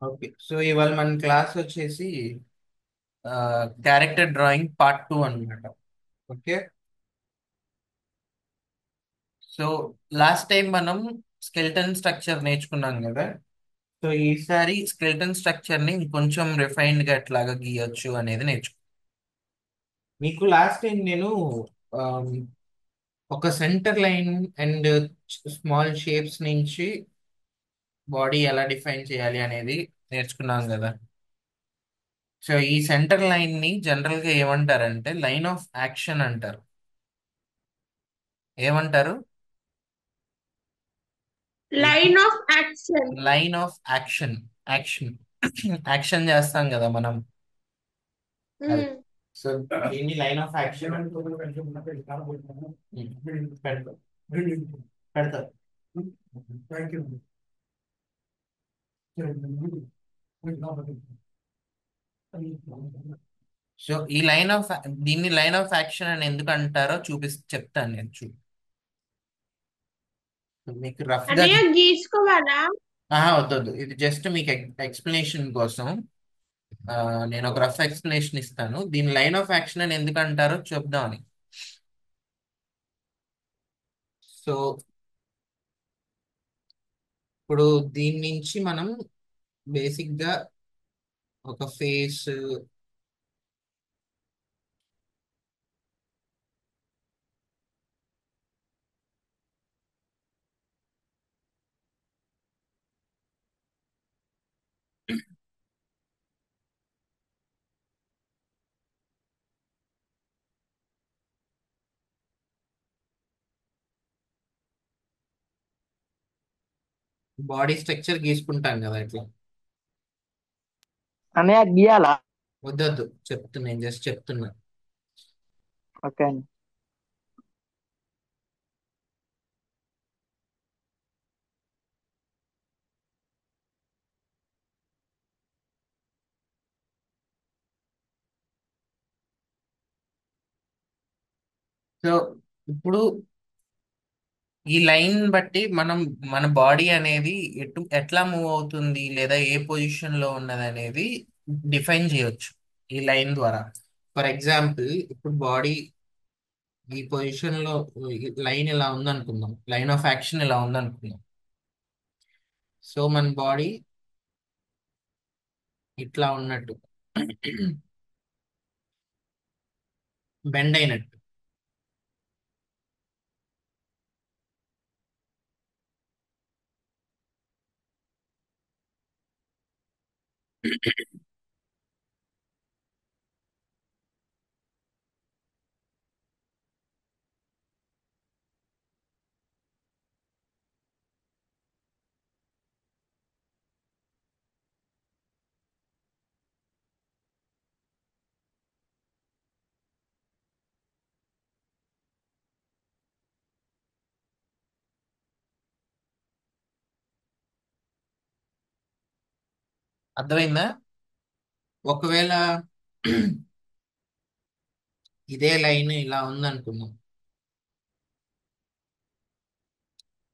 Okay, so ఇవాళ మన class వచ్చేసి క్యారెక్టర్ డ్రాయింగ్ పార్ట్ 2 అన్నమాట. ఓకే, సో లాస్ట్ టైం మనం స్కెల్టన్ స్ట్రక్చర్ నేర్చుకున్నాం కదా. సో ఈసారి స్కెల్టన్ స్ట్రక్చర్ ని ఇంకొంచెం రిఫైన్డ్ గా ఎట్లాగా గీయొచ్చు అనేది మీకు లాస్ట్ టైం నేను ఆమ్, ఒక centre line and small shapes నుంచి బాడీ ఎలా డిఫైన్ చేయాలి అనేది నేర్చుకున్నాం కదా. సో ఈ సెంటర్ లైన్ ని జనరల్ గా ఏమంటారంటే లైన్ ఆఫ్ యాక్షన్ అంటారు. ఏమంటారు? Line of action. Line of action. Action action చేస్తాం కదా మనం. అది. సో దీన్ని లైన్ ఆఫ్ యాక్షన్ పెడతా పెడతా. సో ఈ లైన్ ఆఫ్ దీన్ని లైన్ ఆఫ్ యాక్షన్ అని ఎందుకు అంటారో చెప్తాను నేను. మీకు రఫ్ గా అన్నయ్య గీసుకోవాలా? వద్దొద్దు, ఇది జస్ట్ మీకు ఎక్స్ప్లెనేషన్ కోసం. ఆ, నేను ఒక రఫ్ ఎక్స్ప్లెనేషన్ ఇస్తాను, దీని లైన్ ఆఫ్ యాక్షన్ అని ఎందుకు అంటారో చెప్దామని. సో ఇప్పుడు దీని నుంచి మనం బేసిక్ గా ఒక ఫేస్, బాడీ స్ట్రక్చర్ గీసుకుంటాం కదా ఇట్లా. అన్నయ్య గీయాలా? వద్దొద్దు, చెప్తున్నా, నేను జస్ట్ చెప్తున్నా. ఓకే అండి. సో ఇప్పుడు ఈ లైన్ బట్టి మనం మన బాడీ అనేది ఎట్లా మూవ్ అవుతుంది లేదా ఏ పొజిషన్ లో ఉన్నది అనేది డిఫైన్ చేయొచ్చు ఈ లైన్ ద్వారా. ఫర్ ఎగ్జాంపుల్, ఇప్పుడు బాడీ ఈ పొజిషన్ లో, లైన్ ఇలా ఉందనుకుందాం, లైన్ ఆఫ్ యాక్షన్ ఇలా ఉందనుకుందాం. సో మన బాడీ ఇట్లా ఉన్నట్టు, బెండ్ అయినట్టు. అర్థమైందా? ఒకవేళ ఇదే లైన్ ఇలా ఉందనుకుందాం.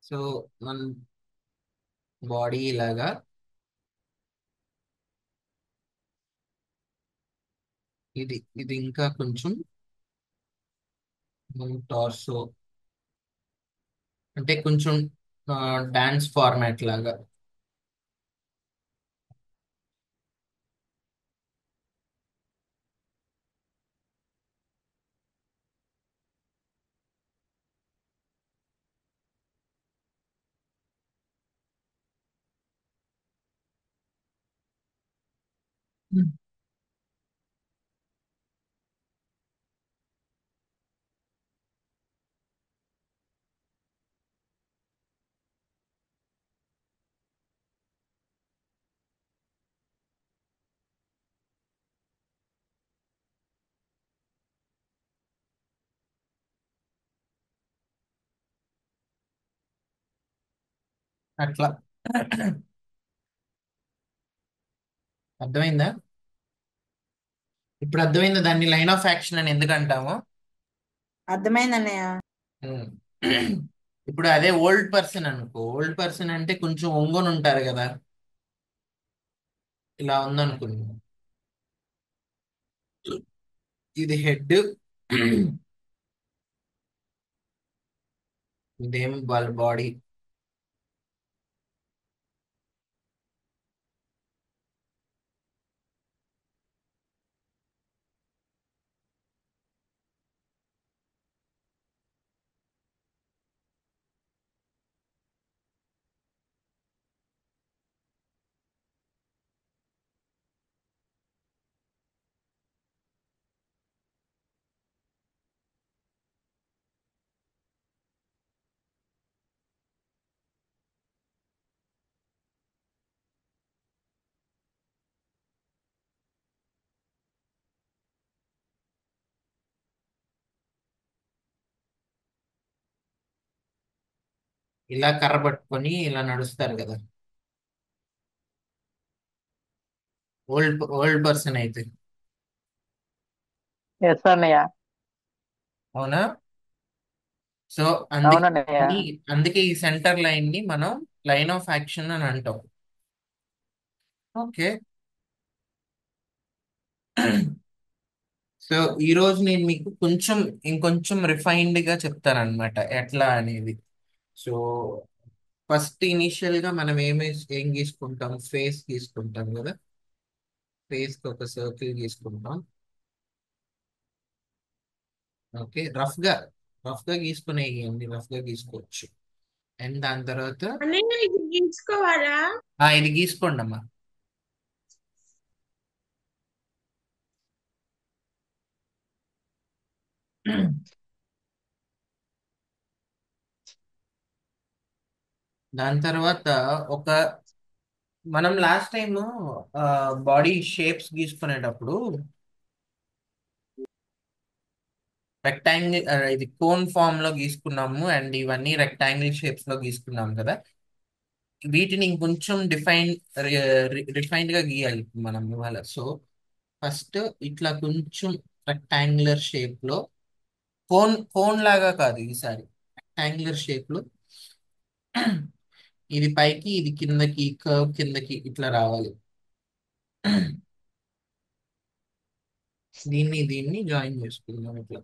సో మన బాడీ ఇలాగా, ఇది ఇది ఇంకా కొంచెం టార్సో, అంటే కొంచెం డాన్స్ ఫార్మాట్ లాగా. అట్లా. అర్థమైందా? ఇప్పుడు అర్థమైందా దాన్ని లైన్ ఆఫ్ యాక్షన్ అని ఎందుకు అంటాము? అర్థమైంది అన్నయ్య. ఉమ్. ఇప్పుడు అదే ఓల్డ్ పర్సన్ అనుకో, ఓల్డ్ పర్సన్ అంటే కొంచెం ఒంగొని ఉంటారు కదా. ఇలా ఉందనుకుందాం. ఇది హెడ్, ఇదేం వాళ్ళ బాడీ. ఇలా కర్ర పట్టుకొని ఇలా నడుస్తారు కదా, ఓల్డ్ ఓల్డ్ పర్సన్ అయితే. ఎస్ అన్నయ్య. అవునా? సో అందుకే అవునన్నయ్య. అందుకే ఈ సెంటర్ లైన్ ని మనం లైన్ ఆఫ్ యాక్షన్ అని అంటాం. ఓకే. సో ఈ రోజు నేను మీకు ఇంకొంచెం రిఫైన్డ్ గా చెప్తానన్నమాట ఎట్లా అనేది. సో ఫస్ట్ ఇనిషియల్ గా మనం ఏం గీసుకుంటాం, ఫేస్ గీసుకుంటాం కదా. ఫేస్ కి ఒక సర్కిల్ గీసుకుంటాం. ఓకే, రఫ్ గా గీసుకునేయండి, రఫ్ గా గీసుకోవచ్చు. అండ్ దాని తర్వాత అన్నయ్య ఇది గీసుకోవాలా? ఇది గీసుకోండి అమ్మా. దాని తర్వాత ఒక మనం లాస్ట్ టైం బాడీ షేప్స్ గీసుకునేటప్పుడు రెక్టాంగిల్, ఇది కోన్ ఫామ్ లో గీసుకున్నాము అండ్ ఇవన్నీ రెక్టాంగిల్ షేప్స్ లో గీసుకున్నాం కదా. వీటిని ఇంకొంచెం రిఫైన్డ్ గా గీయాలి మనం ఇవాళ. సో ఫస్ట్ ఇట్లా కొంచెం రెక్టాంగులర్ షేప్ లో, కోన్ లాగా కాదు ఈసారి, రెక్టాంగులర్ షేప్ లో. ఇది పైకి, ఇది కిందకి, కర్వ్ కిందకి ఇట్లా రావాలి. దీన్ని జాయిన్ చేసుకుందాం ఇట్లా.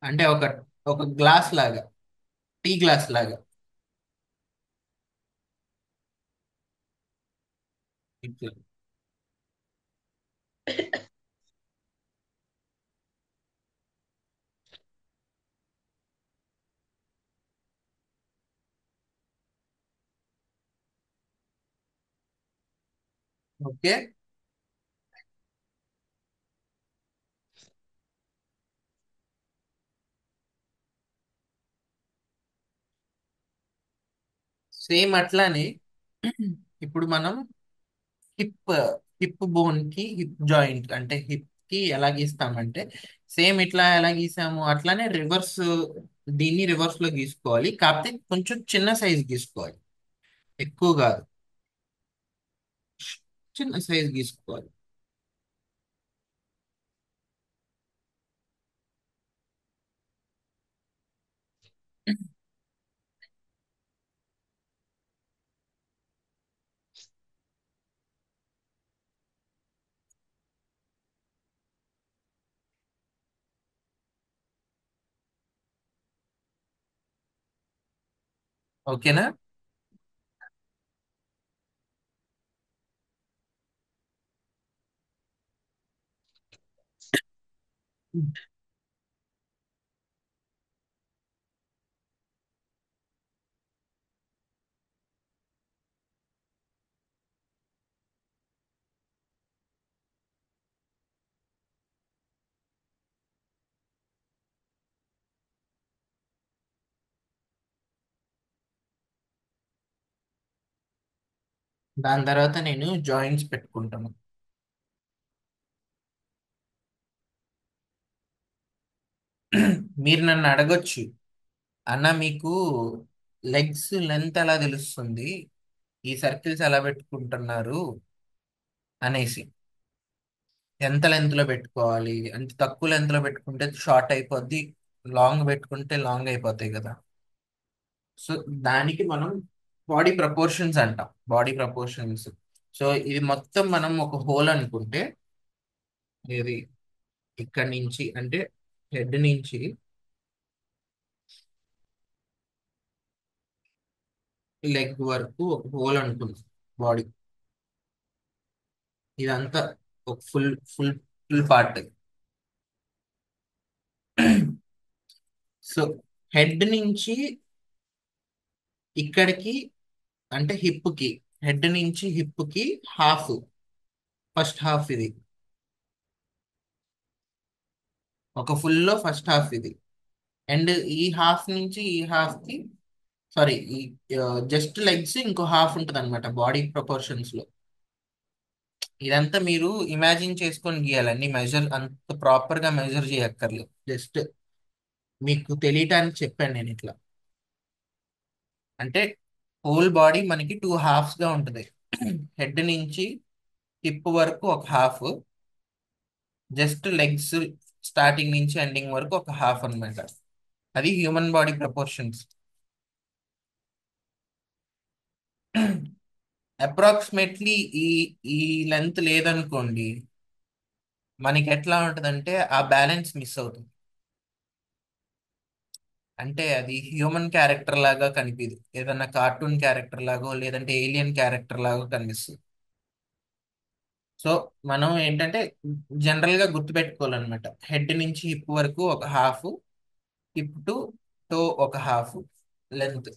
అంటే ఒక ఒక గ్లాస్ లాగా, టీ గ్లాస్ లాగా ఇట్లా. ఓకే. సేమ్ అట్లానే ఇప్పుడు మనం హిప్ హిప్ బోన్ కి, హిప్ జాయింట్ అంటే హిప్ కి ఎలా గీస్తామంటే సేమ్ ఇట్లా ఎలా గీసాము అట్లానే రివర్స్, దీన్ని రివర్స్ లో గీసుకోవాలి. కాకపోతే కొంచెం చిన్న సైజ్ గీసుకోవాలి, ఎక్కువ కాదు, చిన్న సైజ్ గీసుకోవాలి. ఓకేనా? దాని తర్వాత నేను జాయింట్స్ పెట్టుకుంటాను. మీరు నన్ను అడగొచ్చు, అన్న మీకు లెగ్స్ లెంత్ ఎలా తెలుస్తుంది, ఈ సర్కిల్స్ ఎలా పెట్టుకుంటున్నారు అనేసి. ఎంత లెంత్ లో పెట్టుకోవాలి, అంత తక్కువ లెంత్ లో పెట్టుకుంటే షార్ట్ అయిపోద్ది, లాంగ్ పెట్టుకుంటే లాంగ్ అయిపోతాయి కదా. సో దానికి మనం బాడీ ప్రపోర్షన్స్ అంటాం, బాడీ ప్రపోర్షన్స్. సో ఇది మొత్తం మనం ఒక హోల్ అనుకుంటే, ఇది ఇక్కడ నుంచి అంటే హెడ్ నుంచి లెగ్ వరకు ఒక హోల్ అనుకుంది బాడీ. ఇదంతా ఒక full full full part. So head నుంచి ఇక్కడికి అంటే హిప్ కి, హెడ్ నుంచి హిప్ కి హాఫ్, ఫస్ట్ హాఫ్ ఇది, ఒక ఫుల్ లో ఫస్ట్ హాఫ్ ఇది. అండ్ ఈ హాఫ్ నుంచి ఈ హాఫ్ కి, సారీ, ఈ జస్ట్ లెగ్స్ ఇంకో హాఫ్ ఉంటుంది అనమాట బాడీ ప్రపోర్షన్స్ లో. ఇదంతా మీరు ఇమాజిన్ చేసుకొని గీయాలండి, మెజర్ అంత ప్రాపర్ గా మెజర్ చేయక్కర్లేదు, జస్ట్ మీకు తెలియటానికి చెప్పాను నేను ఇట్లా. అంటే హోల్ బాడీ మనకి టూ హాఫ్స్ గా ఉంటుంది. హెడ్ నుంచి హిప్ వరకు ఒక హాఫ్, జస్ట్ లెగ్స్ స్టార్టింగ్ నుంచి ఎండింగ్ వరకు ఒక హాఫ్ అన్నమాట. అది హ్యూమన్ బాడీ ప్రపోర్షన్స్. అప్రాక్సిమేట్లీ ఈ ఈ లెంత్ లేదనుకోండి, మనకి ఎట్లా ఉంటుందంటే ఆ బ్యాలెన్స్ మిస్ అవుతుంది. అంటే అది హ్యూమన్ క్యారెక్టర్ లాగా కనిపిదు, ఏదన్నా కార్టూన్ క్యారెక్టర్ లాగో లేదంటే ఏలియన్ క్యారెక్టర్ లాగో కనిపిస్తుంది. సో మనం ఏంటంటే జనరల్ గా గుర్తుపెట్టుకోవాలన్నమాట, హెడ్ నుంచి హిప్ వరకు ఒక హాఫ్, హిప్ టు టో ఒక హాఫ్ లెంత్.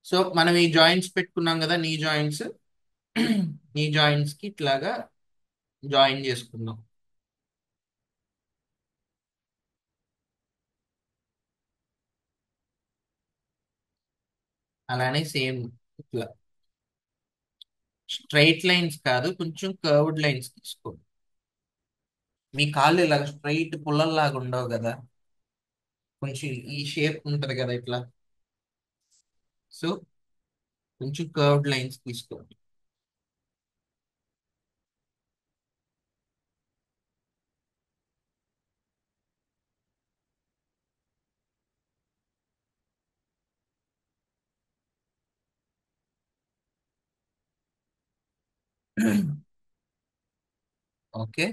సో మనం ఈ జాయింట్స్ పెట్టుకున్నాం కదా, నీ జాయింట్స్, నీ జాయింట్స్ కి ఇట్లాగా జాయిన్ చేసుకుందాం. అలానే సేమ్ ఇట్లా స్ట్రైట్ లైన్స్ కాదు, కొంచెం కర్వ్డ్ లైన్స్ తీసుకోండి. మీ కాళ్ళు ఇలాగ స్ట్రైట్ పుల్లల్లాగా ఉండవు కదా, కొంచెం ఈ షేప్ ఉంటది కదా ఇట్లా. సో కొంచెం కర్వ్డ్ లైన్స్ తీసుకోండి. ఓకే.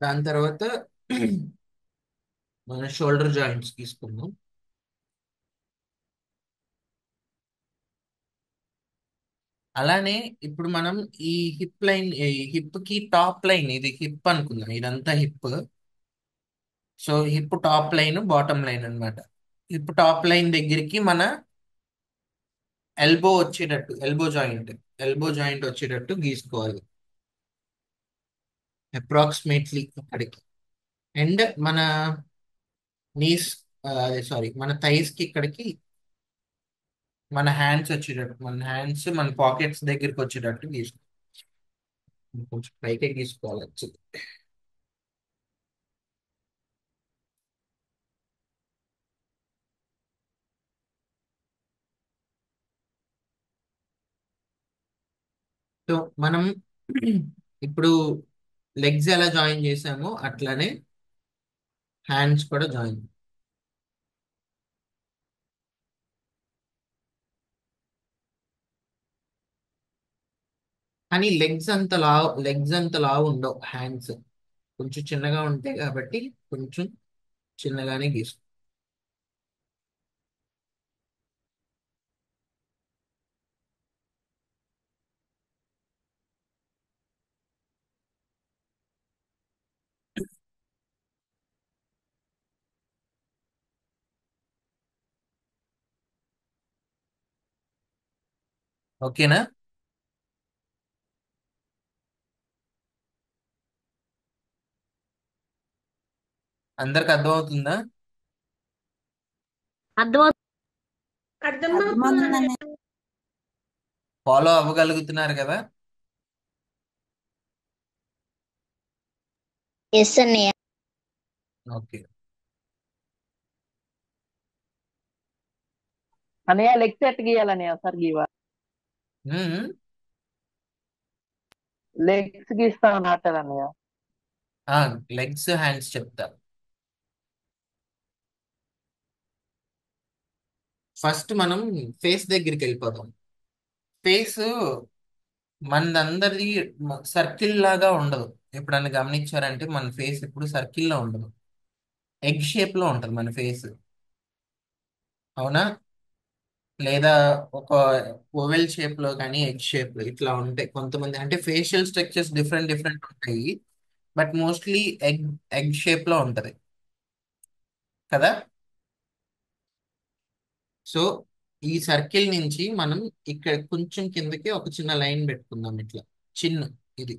దాని తర్వాత మన షోల్డర్ జాయింట్స్ తీసుకుందాం. అలానే ఇప్పుడు మనం ఈ హిప్ లైన్, ఈ హిప్ కి టాప్ లైన్, ఇది హిప్ అనుకుందాం, ఇదంతా hip. So hip top line bottom line అన్నమాట. హిప్ టాప్ లైన్ దగ్గరికి మన ఎల్బో వచ్చేటట్టు, ఎల్బో జాయింట్ వచ్చేటట్టు గీసుకోవాలి అప్రాక్సిమేట్లీ ఇక్కడికి. అండ్ మన నీస్, అదే సారీ, మన థైస్ కి ఇక్కడికి మన హ్యాండ్స్ వచ్చేటట్టు, మన హ్యాండ్స్ మన పాకెట్స్ దగ్గరికి వచ్చేటట్టు గీసుకోవాలి. కొంచెం పైకే గీసుకోవాలి actually. సో మనం ఇప్పుడు లెగ్స్ ఎలా జాయిన్ చేసామో అట్లానే హ్యాండ్స్ కూడా జాయిన్. కానీ లెగ్స్ అంత లావు ఉండవు హ్యాండ్స్, కొంచెం చిన్నగా ఉంటాయి కాబట్టి కొంచెం చిన్నగానే గీసుకో. ఓకేనా? అందరికి అర్థమవుతుందా? అర్థమవుతుంది. అర్థమవుతుంది అన్నయ్య. ఫాలో అవ్వగలుగుతున్నారు కదా? ఎస్ అన్నయ్య. ఓకే. అన్నయ్య లెగ్స్ ఎట్ గీయాలన్నయ్య ఒకసారి గీవా. ఉమ్, లెగ్స్ గీస్తా అన్నట్టు అన్నయ్య. లెగ్స్ హ్యాండ్స్ చెప్తా. ఫస్ట్ మనం ఫేస్ దగ్గరికి వెళ్ళిపోదాం. ఫేస్ మనదందరిది సర్కిల్ లాగా ఉండదు. ఎప్పుడన్నా గమనించారంటే మన ఫేస్ ఎప్పుడు సర్కిల్లో ఉండదు, ఎగ్ షేప్ లో ఉంటది మన ఫేస్. అవునా? లేదా ఒక ఓవెల్ షేప్ లో కానీ ఎగ్ షేప్ లో ఇట్లా ఉంటాయి కొంతమంది. అంటే ఫేషియల్ స్ట్రక్చర్స్ డిఫరెంట్ డిఫరెంట్ ఉంటాయి, but mostly egg egg shape లో ఉంటది కదా. సో ఈ సర్కిల్ నుంచి మనం ఇక్కడ కొంచెం కిందకి ఒక చిన్న లైన్ పెట్టుకుందాం ఇట్లా, చిన్న ఇది.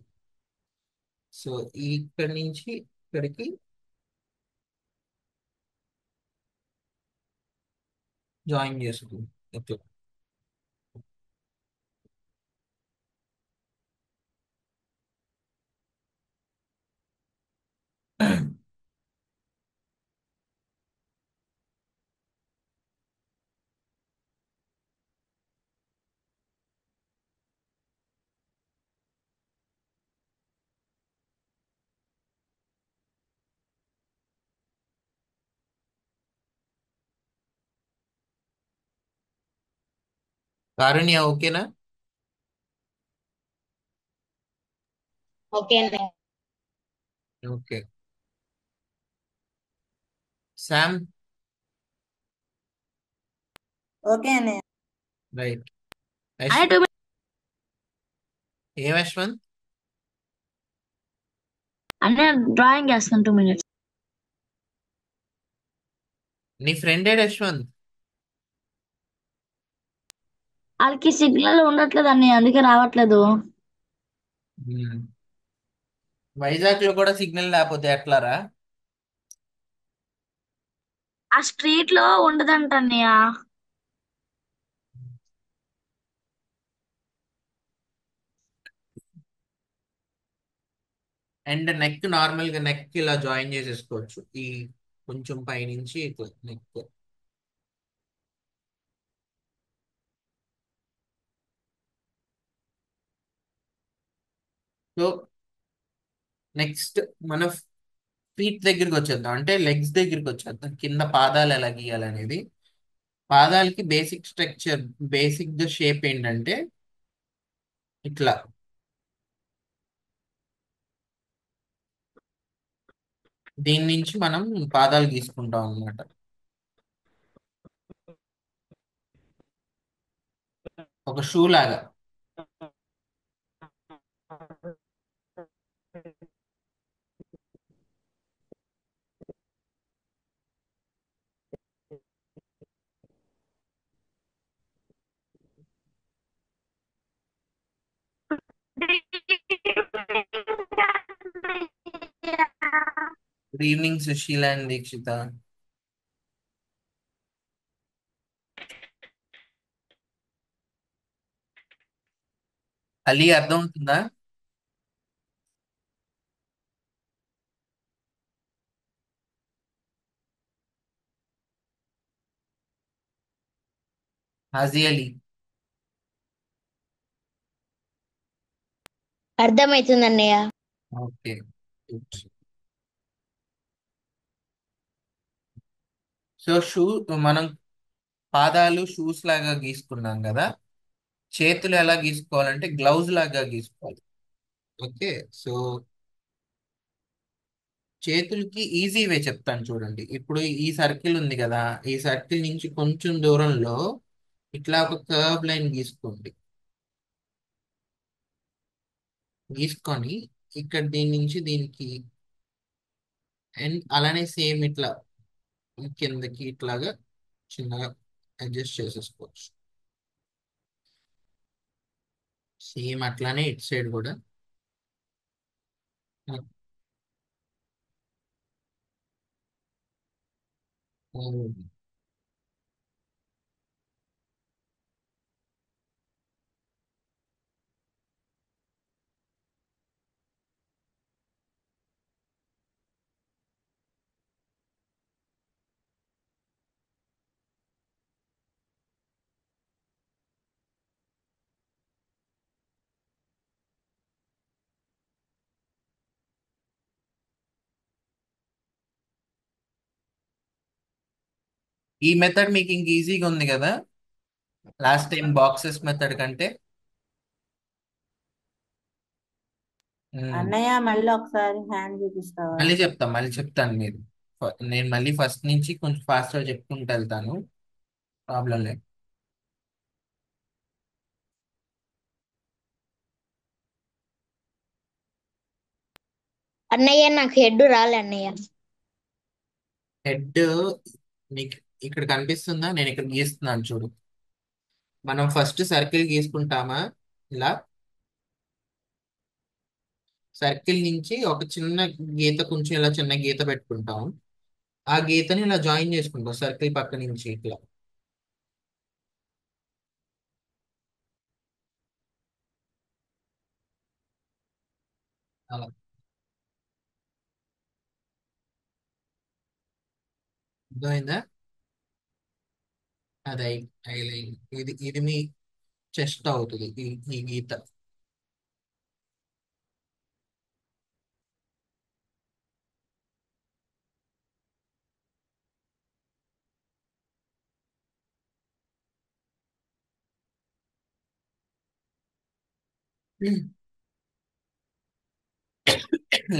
సో ఇక్కడ నుంచి ఇక్కడికి జాయిన్ చేసుకుందాం ఇట్లా. కారుణ్య ఓకేనా? ఓకే అండి. ఓకే. శామ్. ఓకే అన్నయ్య. రైట్. అదే 2 minutes. ఏ యశ్వంత్? అంటే డ్రాయింగ్ వేస్తాను 2 minutes. నీ ఫ్రెండే యశ్వంత్. వాళ్ళకి సిగ్నల్ ఉండట్లేదు అన్నయ్య, అందుకే రావట్లేదు. మ్మ్. వైజాగ్ లో కూడా సిగ్నల్ లేకపోతే ఎట్లారా? ఆ స్ట్రీట్ లో ఉండదంట అన్నయ్య. అండ్ నెక్ నార్మల్ గా నెక్ ఇలా జాయిన్ చేసేసుకోవచ్చు, ఈ కొంచెం పైనుంచి ఇట్లా నెక్. సో నెక్స్ట్ మన ఫీట్ దగ్గరికి వచ్చేద్దాం, అంటే లెగ్స్ దగ్గరికి వచ్చేద్దాం. కింద పాదాలు ఎలా గీయాలనేది. పాదాలకి బేసిక్ స్ట్రక్చర్, బేసిక్ గా షేప్ ఏంటంటే ఇట్లా. దీని నుంచి మనం పాదాలు గీసుకుంటాం అన్నమాట, ఒక షూ లాగా. Good evening Sushila and Dikshita. Ali అర్థం అవుతుందా? హాజీ అలీ. అర్థమవుతుంది అన్నయ్య. ఓకే. సో షూ, మనం పాదాలు షూస్ లాగా గీసుకున్నాం కదా. చేతులు ఎలా గీసుకోవాలంటే గ్లౌజ్ లాగా గీసుకోవాలి. ఓకే. సో చేతులకి ఈజీ వే చెప్తాను చూడండి. ఇప్పుడు ఈ సర్కిల్ ఉంది కదా, ఈ సర్కిల్ నుంచి కొంచెం దూరంలో ఇట్లా ఒక కర్వ్ లైన్ గీసుకోండి. గీసుకొని ఇక్కడ దీని నుంచి దీనికి, అండ్ అలానే సేమ్ ఇట్లా కిందకి ఇట్లాగా చిన్నగా అడ్జస్ట్ చేసేసుకోవచ్చు. సేమ్ అట్లానే ఇటు సైడ్ కూడా. ఈ మెథడ్ మీకు ఇంక ఈజీగా ఉంది కదా, లాస్ట్ టైం బాక్సెస్ మెథడ్ కంటే. ఉమ్. అన్నయ్య మళ్ళీ ఒకసారి హ్యాండ్ చూపిస్తావా? మళ్ళీ చెప్తాను మీరు. నేను మళ్ళీ ఫస్ట్ నుంచి కొంచెం ఫాస్ట్గా చెప్పుకుంటూ వెళ్తాను, ప్రాబ్లం లేదు. అన్నయ్య నాకు హెడ్ రాలే అన్నయ్య. హెడ్ నీకు ఇక్కడ కనిపిస్తుందా? నేను ఇక్కడ గీస్తున్నాను చూడు. మనం ఫస్ట్ సర్కిల్ గీసుకుంటామా ఇలా. సర్కిల్ నుంచి ఒక చిన్న గీత, కొంచెం ఇలా చిన్న గీత పెట్టుకుంటాం. ఆ గీతని ఇలా జాయిన్ చేసుకుంటాం సర్కిల్ పక్క నుంచి ఇట్లా. అలా అర్థమైందా? అదే ఐలైన్. ఇది ఇది మీ చెస్ట్ అవుతుంది ఈ గీత.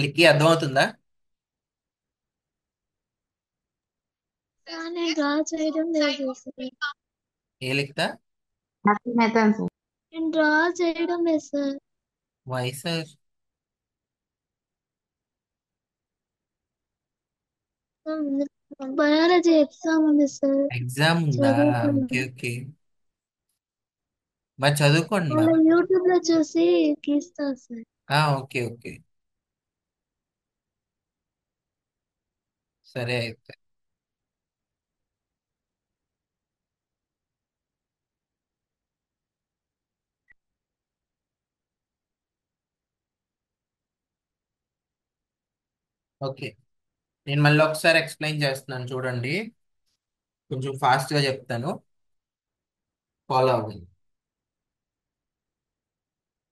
లిక్కి అర్థమవుతుందా? నేను డ్రా చేయడం లేదు సార్. ఏ లిక్తా? నేను డ్రా చేయడం లేదు sir. Why sir? Biology exam ఉంది సార్. ఎగ్జామ్ ఉందా? ఓకే చదువుతున్నాను. ఓకే. మరి చదువుకోండి మళ్ళీ మరి. యూట్యూబ్ లో చూసి గీస్తా సార్. ఓకే ఓకే, సరే అయితే. ఓకే, నేను మళ్ళీ ఒకసారి ఎక్స్ప్లెయిన్ చేస్తున్నాను చూడండి. కొంచెం ఫాస్ట్గా చెప్తాను, ఫాలో అవ్వండి.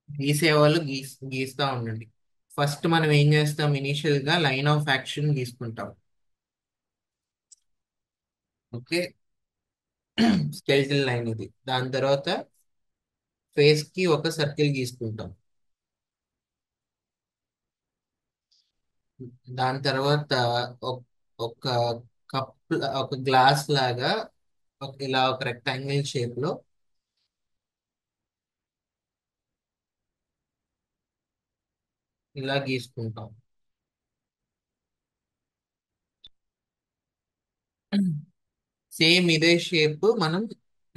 గీసేవాళ్ళు గీస్తా ఉండండి. ఫస్ట్ మనం ఏం చేస్తాం, ఇనీషియల్ గా లైన్ ఆఫ్ యాక్షన్ గీసుకుంటాం. ఓకే, స్కెల్టన్ లైన్ ఇది. దాని తర్వాత ఫేస్ కి ఒక సర్కిల్ గీసుకుంటాం. దాని తర్వాత ఒక ఒక కప్, ఒక గ్లాస్ లాగా ఇలా ఒక రెక్టాంగిల్ షేప్ లో ఇలా గీసుకుంటాం. సేమ్ ఇదే షేప్ మనం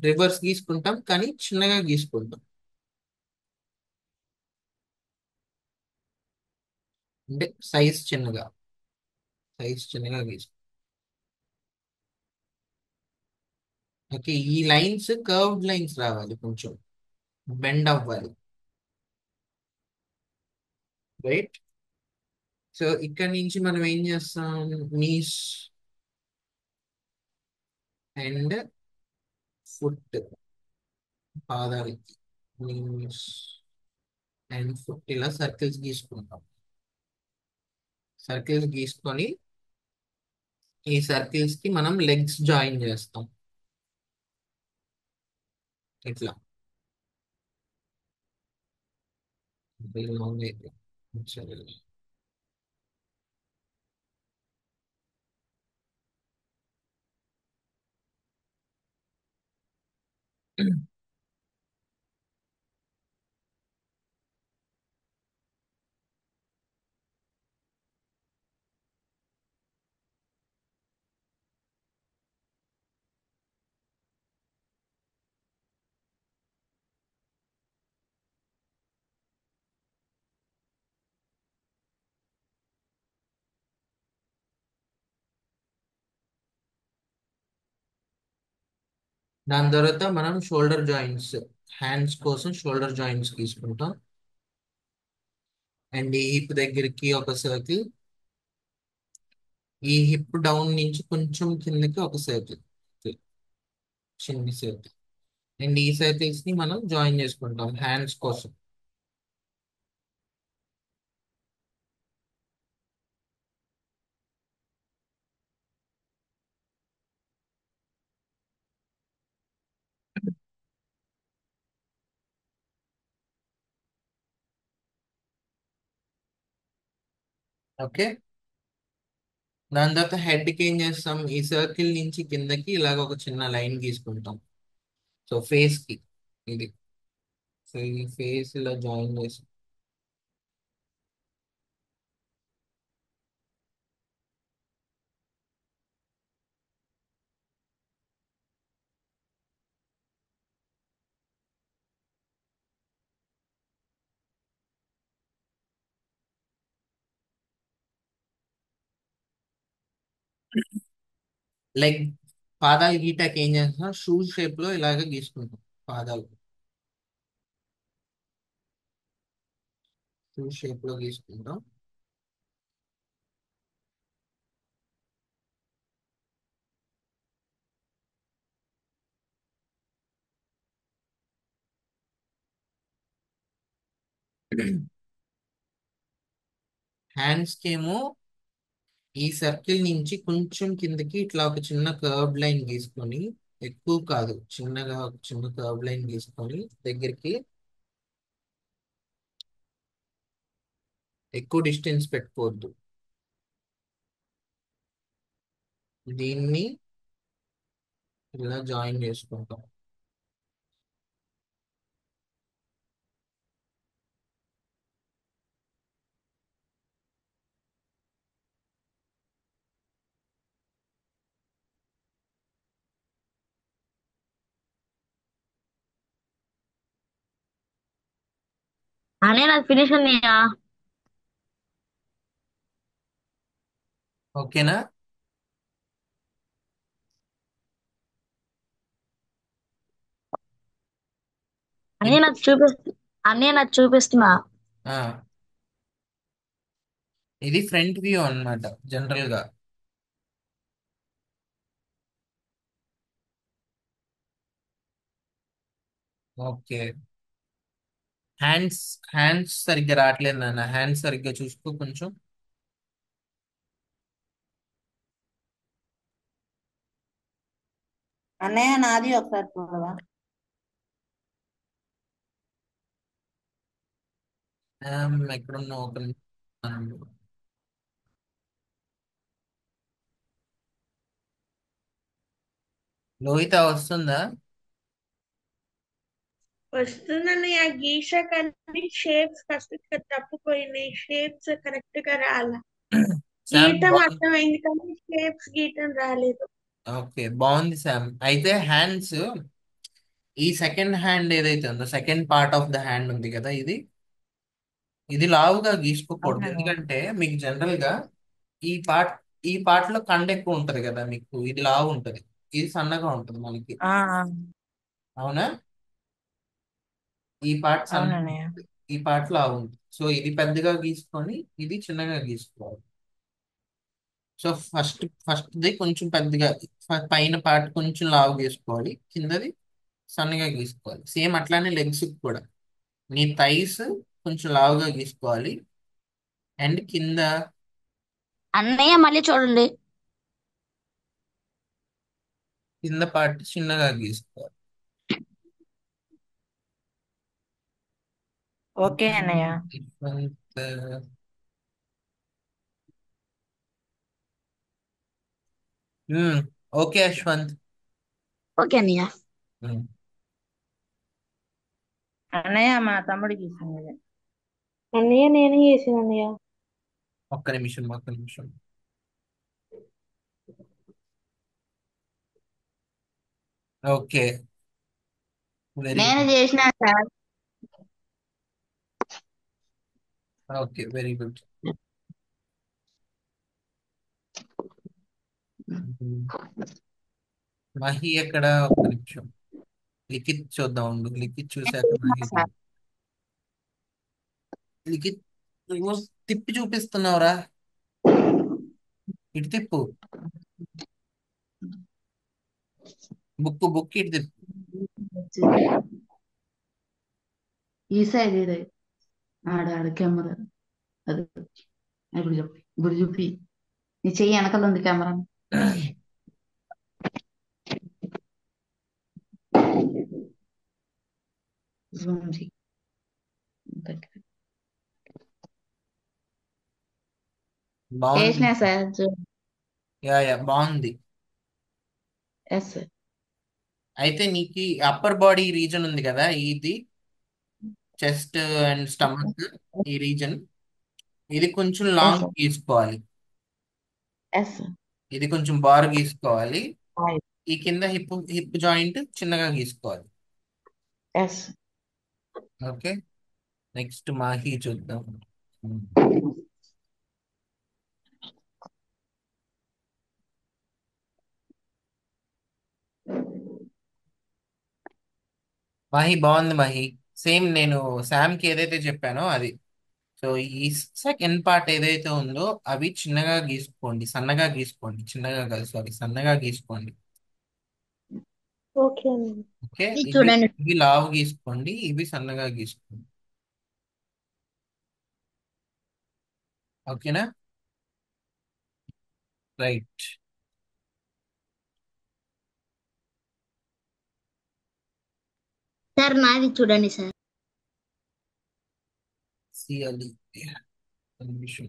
రివర్స్ గీసుకుంటాం, కానీ చిన్నగా గీసుకుంటాం. అంటే సైజ్ చిన్నగా గీసుకుంటాం. ఓకే, ఈ లైన్స్ కర్వ్డ్ లైన్స్ రావాలి, కొంచెం బెండ్ అవ్వాలి. రైట్. సో ఇక్కడ నుంచి మనం ఏం చేస్తాం, నీస్ అండ్ ఫుట్, పాదాలకి నీస్ అండ్ ఫుట్ ఇలా సర్కిల్స్ గీసుకుంటాం. సర్కిల్స్ గీసుకొని ఈ సర్కిల్స్ కి మనం లెగ్స్ జాయిన్ చేస్తాం ఇట్లా. లాంగ్ అయితే సరే. దాని తర్వాత మనం షోల్డర్ జాయింట్స్, హ్యాండ్స్ కోసం షోల్డర్ జాయింట్స్ తీసుకుంటాం. అండ్ ఈ హిప్ దగ్గరికి ఒక సర్కిల్, ఈ హిప్ డౌన్ నుంచి కొంచెం కిందకి ఒక సర్కిల్, చిన్న సర్కిల్. అండ్ ఈ సర్కిల్స్ ని మనం జాయిన్ చేసుకుంటాం హ్యాండ్స్ కోసం. ఓకే. దాని తర్వాత హెడ్ కి ఏం చేస్తాం, ఈ సర్కిల్ నుంచి కిందకి ఇలాగ ఒక చిన్న లైన్ గీసుకుంటాం. సో ఫేస్ కి ఇది, సో ఈ ఫేస్ ఇలా జాయిన్ చేసి లైక్ పాదాలు గీటాకి ఏం చేస్తాం, షూ షేప్ లో ఇలాగ గీసుకుంటాం పాదాలు. షూ షేప్ లో గీసుకుంటాం. హ్యాండ్స్ కి ఏమో ఈ సర్కిల్ నుంచి కొంచెం కిందకి ఇట్లా ఒక చిన్న కర్వ్ లైన్ గీసుకొని, ఎక్కువ కాదు చిన్నగా ఒక చిన్న కర్వ్ లైన్ గీసుకొని దగ్గరికి ఎక్కువ డిస్టెన్స్ పెట్టుకోవద్దు. దీన్ని ఇలా జాయిన్ చేసుకుంటాం. అన్నయ్య నాకు ఫినిష్ అన్నయ్య. ఓకేనా? అన్నయ్య ఇది నాకు చూపిస్తు అన్నయ్య నాకు చూపిస్తున్నా. ఆ, ఇది ఫ్రంట్ వ్యూ అన్నమాట జనరల్ గా. ఓకే. హ్యాండ్స్ హ్యాండ్స్ సరిగ్గా రావట్లేదు నాన్న, హ్యాండ్స్ సరిగ్గా చూసుకో కొంచెం. అన్నయ్య నాది ఒకసారి చూడవా? ఎక్కడున్నా ఒక నిమిషం. లోహిత వస్తుందా? వస్తుందని ఆ గీష కానీ షేప్స్ ఫస్ట్ తప్పిపోయినాయి, షేప్స్ కరెక్ట్ గా రాలా. శామ్ గీయటం బాగుంది. అర్థమైంది కానీ షేప్స్ గీయటం రాలేదు. ఓకే, బాగుంది శామ్. అయితే హ్యాండ్స్, ఈ సెకండ్ హ్యాండ్ ఏదైతే ఉందో, second part of the hand ఉంది కదా, ఇది లావుగా గీసుకోకూడదు. అవునన్నయ్య. ఎందుకంటే మీకు జనరల్ గా ఈ పార్ట్ ఈ పార్ట్ లో కండ ఎక్కువ ఉంటది కదా మీకు, ఇది లావు ఉంటది, ఇది సన్నగా ఉంటది మనకి. ఆ, ఆ, అవునా? ఈ పార్ట్ సన్నగా అవునన్నయ్య. ఉంటుంది, ఈ పార్ట్ లావు ఉంటుంది. సో ఇది పెద్దగా గీసుకొని ఇది చిన్నగా గీసుకోవాలి. సో ఫస్ట్ది కొంచెం పెద్దగా, పైన పార్ట్ కొంచెం లావు గీసుకోవాలి, కిందది సన్నగా గీసుకోవాలి. సేమ్ అట్లానే లెగ్స్ కూడా నీ థైస్ కొంచెం లావుగా గీసుకోవాలి, అండ్ కింద అన్నయ్య మళ్ళీ చూడండి. కింద పార్ట్ చిన్నగా గీసుకోవాలి. ఓకే అన్నయ్య. యశ్వంత్, ఓకే యశ్వంత్. ఓకే అన్నయ్య. ఉమ్, అన్నయ్య మా తమ్ముడికి ఇస్తుంది. అన్నయ్య నేను చేసిన అన్నయ్య. ఒక్క నిమిషం, ఒక్క నిమిషం. ఓకే, వెరీ నేను గుడ్. చేసిన sir. Okay, very good. Mahi ఎక్కడ? ఒక్క నిమిషం. లిఖిత్ చూద్దాం ఉండు, లిఖిత్ చూశాక మహి సార్ లిఖిత్ నువ్వు తిప్పి చూపిస్తున్నావురా, ఇటు తిప్పు. బుక్ ఇటు తిప్పు. ఈ సైడ్ ఇదే ఆడ ఆడ కెమెరా అది ఇప్పుడు చెప్పి ఇప్పుడు చూపి నీ చెయ్యి వెనకాల ఉంది కెమెరా జూమ్ చెయ్యి దగ్గర. బాగుంది. చేసినా సార్. యా యా బాగుంది. Yes sir. అయితే నీకు అప్పర్ బాడీ రీజన్ ఉంది కదా, ఇది చెస్ట్ అండ్ స్టమక్, ఈ రీజన్ ఇది కొంచెం ఎస్ లాంగ్ సార్. గీసుకోవాలి. Yes sir. ఇది కొంచెం బార్ గీసుకోవాలి. ఈ కింద హిప్ హిప్ జాయింట్ చిన్నగా గీసుకోవాలి. ఎస్. ఓకే, నెక్స్ట్ మాహి చూద్దాం. మాహి బాగుంది మాహి. సేమ్ నేను శామ్కి ఏదైతే చెప్పానో అది. సో ఈ సెకండ్ పార్ట్ ఏదైతే ఉందో అవి చిన్నగా గీసుకోండి, సన్నగా గీసుకోండి, చిన్నగా కాదు సారీ, సన్నగా గీసుకోండి. ఓకే అన్నయ్య. ఓకే, ఇది ఇవి చూడండి. ఇవి లావు గీసుకోండి, ఇవి సన్నగా గీసుకోండి. ఓకేనా? రైట్. సార్ నాది చూడండి సార్. సియాలి నిమిషం.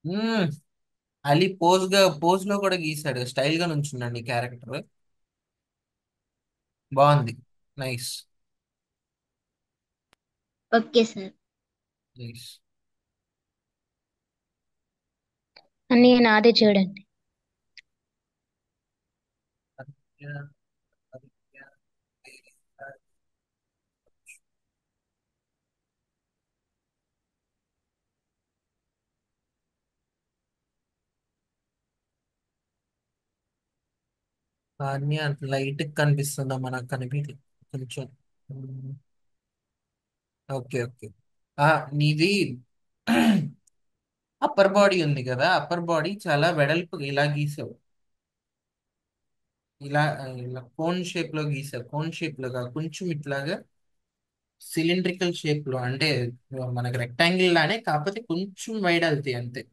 మ్మ్. అలీ పోజ్ లో కూడా గీసాడు, స్టైల్ గా నుంచున్నాడు ఈ క్యారెక్టర్. బాగుంది. నైస్. Okay sir. నైస్. అన్నయ్య నాదే చూడండి. కానీ అంత లైట్ కనిపిస్తుందా మనకు? కొంచెం. Okay okay. నీది అప్పర్ బాడీ ఉంది కదా, అప్పర్ బాడీ చాలా వెడల్పు ఇలా గీసావు. ఇలా ఇలా కోన్ షేప్ లో గీసావు. కోన్ షేప్ లో కాదు, కొంచెం ఇట్లాగా సిలిండ్రికల్ షేప్ లో, అంటే మనకి రెక్టాంగిల్ లానే, కాకపోతే కొంచెం వైడ్ అవుతాయి అంతే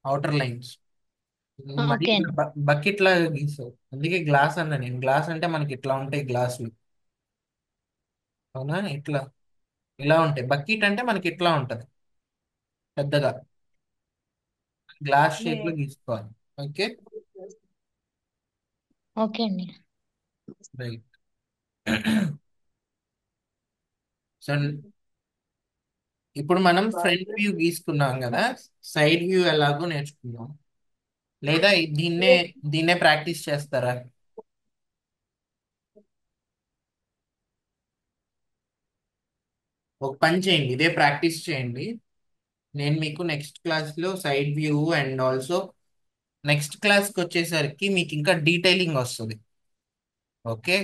అవుటర్ లైన్స్. మరి ఓకే అండి. బకెట్ లాగా గీసావు, అందుకే గ్లాస్ అన్నా నేను. గ్లాస్ అంటే మనకి ఇట్లా ఉంటాయి గ్లాసులు, అవునా? ఇట్లా ఇలా ఉంటాయి. బకెట్ అంటే మనకి ఇట్లా ఉంటది పెద్దగా. గ్లాస్ షేప్ లో గీసుకోవాలి. ఓకే. ఓకే అండి. రైట్. సో ఇప్పుడు మనం ఫ్రంట్ వ్యూ గీసుకున్నాం కదా, సైడ్ వ్యూ ఎలాగో నేర్చుకుందాం. లేదా దీన్నే దీన్నే ప్రాక్టీస్ చేస్తారా? ఒక పని చేయండి, ఇదే ప్రాక్టీస్ చేయండి. నేను మీకు నెక్స్ట్ క్లాస్లో side view and also next క్లాస్కి వచ్చేసరికి మీకు ఇంకా డీటెయిలింగ్ వస్తుంది. Okay,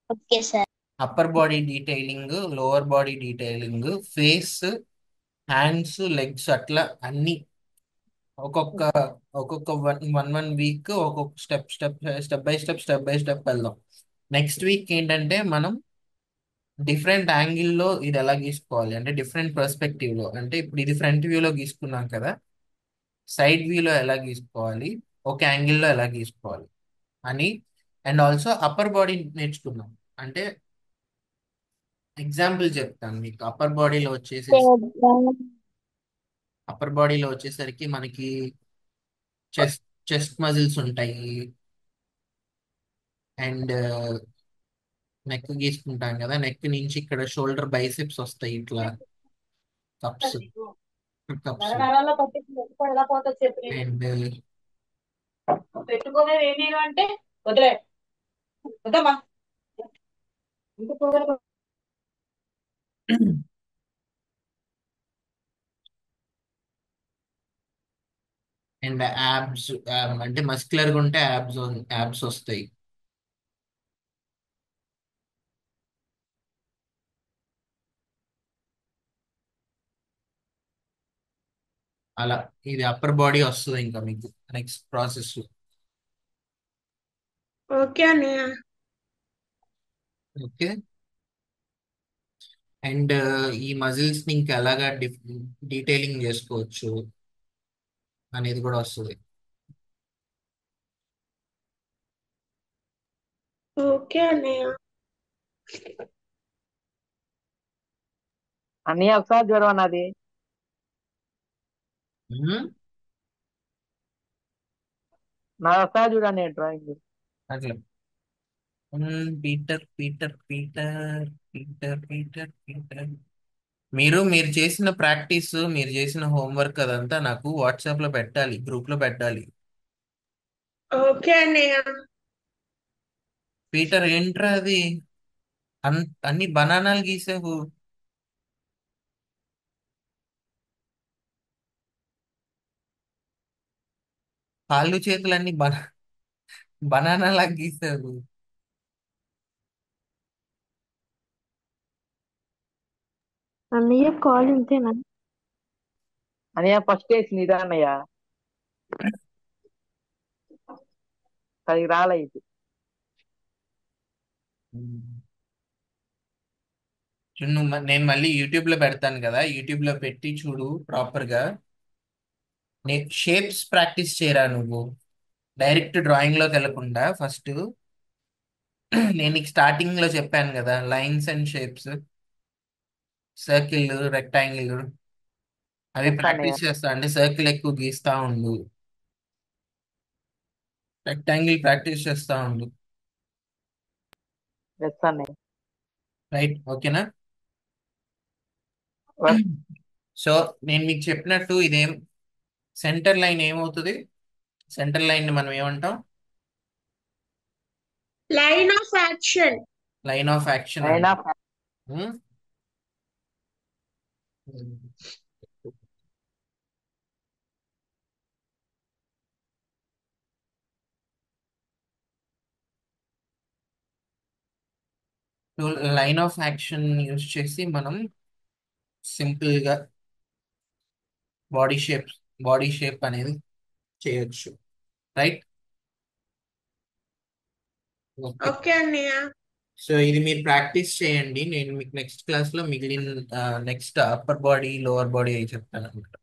okay sir. Upper body detailing, lower body detailing, face, hands, legs, అట్లా అన్ని ఒక్కొక్క ఒక్కొక్క వన్ వీక్ ఒక్కొక్క స్టెప్ బై స్టెప్ వెళ్దాం. నెక్స్ట్ వీక్ ఏంటంటే మనం డిఫరెంట్ యాంగిల్లో ఇది ఎలా గీసుకోవాలి, అంటే డిఫరెంట్ పర్స్పెక్టివ్లో, అంటే ఇప్పుడు ఇది ఫ్రంట్ వ్యూలో గీసుకున్నాం కదా, సైడ్ వ్యూలో ఎలా గీసుకోవాలి, ఒక యాంగిల్లో ఎలా గీసుకోవాలి అని. అండ్ ఆల్సో అప్పర్ బాడీ నేర్చుకున్నాం. అంటే ఎగ్జాంపుల్ చెప్తాను మీకు. అప్పర్ బాడీలో వచ్చేసరికి మనకి చెస్ట్ చెస్ట్ మజిల్స్ ఉంటాయి, అండ్ నెక్ గీసుకుంటాం కదా, నెక్ నుంచి ఇక్కడ షోల్డర్ బైసెప్స్ వస్తాయి, ఇట్లా cups cups and and abs. అంటే మస్కులర్గా ఉంటే యాబ్స్ వస్తాయి. అలా ఇది అప్పర్ బాడీ వస్తుంది ఇంకా మీకు నెక్స్ట్ ప్రాసెస్. ఓకే అన్నయ్య. ఓకే. అండ్ ఈ మజిల్స్ ని ఇంకా ఎలాగా డీటెయిలింగ్ చేసుకోవచ్చు అనేది కూడా వస్తుంది. ఓకే అన్నయ్య. అన్నయ్య ఒకసారి చూడమన్నా అది. ఉమ్, నా ఒకసారి చూడన్నయ్య డ్రాయింగ్. అట్లా Peter Peter Peter Peter Peter Peter. మీరు చేసిన ప్రాక్టీస్, మీరు చేసిన హోంవర్క్ అదంతా నాకు వాట్సాప్ లో పెట్టాలి, గ్రూప్ లో పెట్టాలి. ఓకే అన్నయ్య. పీటర్ ఏంట్రా అది, అన్ని బనానాలు గీసావు. కాళ్ళు చేతులన్నీ బనానాలా గీసావు. అన్నయ్య కాల్ ఇంతేనా? అన్నయ్య ఫస్ట్ వేసింది ఇదే అన్నయ్య, అది రాలే ఇది. చూడు, నేను మళ్ళీ యూట్యూబ్ లో పెడతాను కదా, యూట్యూబ్ లో పెట్టి చూడు ప్రాపర్ గా. నేను షేప్స్ ప్రాక్టీస్ చేయరా నువ్వు, డైరెక్ట్ డ్రాయింగ్ లోకి వెళ్ళకుండా ఫస్ట్. నేను నీకు స్టార్టింగ్ లో చెప్పాను కదా, lines and shapes, circle, rectangle, అవి ఎస్ అన్నయ్య. ప్రాక్టీస్ చేస్తా. అంటే సర్కిల్ ఎక్కువ గీస్తా ఉండు, రెక్టాంగిల్ ప్రాక్టీస్ చేస్తా ఉండు. ఎస్ అన్నయ్య. రైట్, ఓకేనా? వర్క్. సో నేను మీకు చెప్పినట్టు ఇదేం సెంటర్ లైన్ ఏమవుతుంది? సెంటర్ లైన్ ని మనం ఏమంటాం? Line of action. Line of action line అంటాం. Of. Line of action use చేసి మనం సింపుల్ గా బాడీ షేప్ బాడీ షేప్ అనేది చేయొచ్చు. Right, okay. ఓకే అన్నయ్య. సో ఇది మీరు ప్రాక్టీస్ చేయండి. నేను మీకు నెక్స్ట్ క్లాస్ లో మిగిలిన next upper body, lower body అయి చెప్తాను అనమాట.